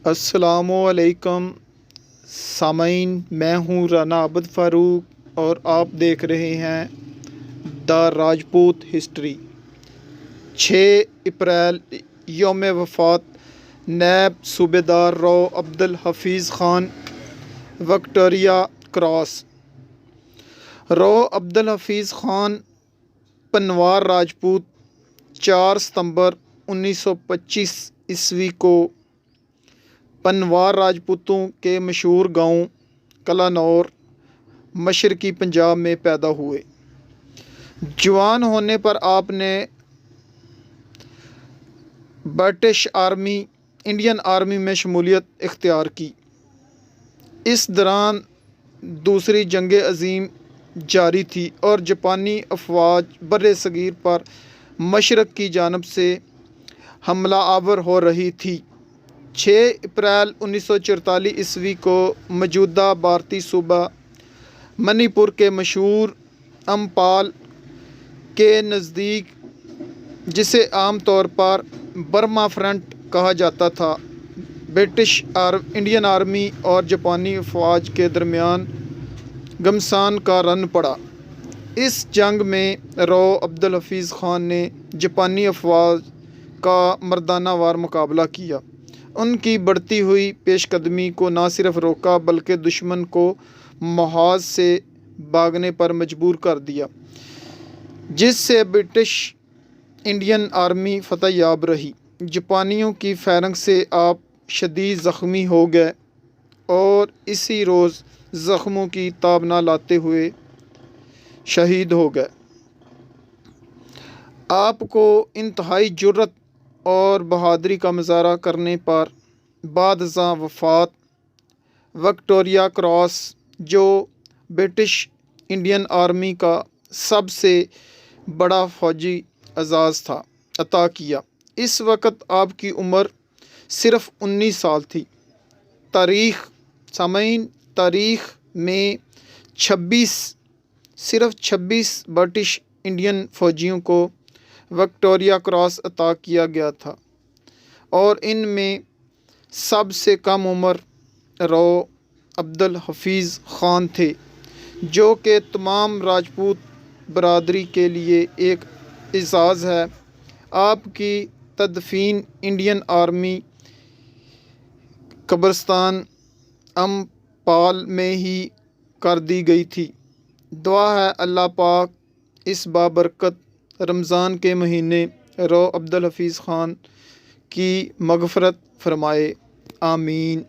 السلام علیکم سامعین، میں ہوں رانا عابد فاروق اور آپ دیکھ رہے ہیں دا راجپوت ہسٹری۔ 6 اپریل یوم وفات نیب صوبیدار رو عبدالحفیظ خان، وکٹوریہ کراس۔ رو عبدالحفیظ خان پنوار راجپوت 4 ستمبر 1925 عیسوی کو پنوار راجپوتوں کے مشہور گاؤں کلانور، مشرقی پنجاب میں پیدا ہوئے۔ جوان ہونے پر آپ نے برٹش انڈین آرمی میں شمولیت اختیار کی۔ اس دوران دوسری جنگ عظیم جاری تھی اور جاپانی افواج بر صغیر پر مشرق کی جانب سے حملہ آور ہو رہی تھی۔ 6 اپریل 1944 عیسوی کو موجودہ بھارتی صوبہ منی پور کے مشہور امپال کے نزدیک، جسے عام طور پر برما فرنٹ کہا جاتا تھا، برٹش انڈین آرمی اور جاپانی افواج کے درمیان گھمسان کا رن پڑا۔ اس جنگ میں رو عبدالحفیظ خان نے جاپانی افواج کا مردانہ وار مقابلہ کیا، ان کی بڑھتی ہوئی پیش قدمی کو نہ صرف روکا بلکہ دشمن کو محاذ سے بھاگنے پر مجبور کر دیا، جس سے برٹش انڈین آرمی فتح یاب رہی۔ جاپانیوں کی فائرنگ سے آپ شدید زخمی ہو گئے اور اسی روز زخموں کی تاب نہ لاتے ہوئے شہید ہو گئے۔ آپ کو انتہائی جرأت اور بہادری کا مظاہرہ کرنے پر بعد ازاں وفات وکٹوریہ کراس، جو برٹش انڈین آرمی کا سب سے بڑا فوجی اعزاز تھا، عطا کیا۔ اس وقت آپ کی عمر صرف 19 سال تھی۔ سامعین، تاریخ میں صرف 26 برٹش انڈین فوجیوں کو وکٹوریہ کراس عطا کیا گیا تھا اور ان میں سب سے کم عمر رو عبدالحفیظ خان تھے، جو کہ تمام راجپوت برادری کے لیے ایک اعزاز ہے۔ آپ کی تدفین انڈین آرمی قبرستان امپال میں ہی کر دی گئی تھی۔ دعا ہے اللہ پاک اس بابرکت رمضان کے مہینے رو عبدالحفیظ خان کی مغفرت فرمائے، آمین۔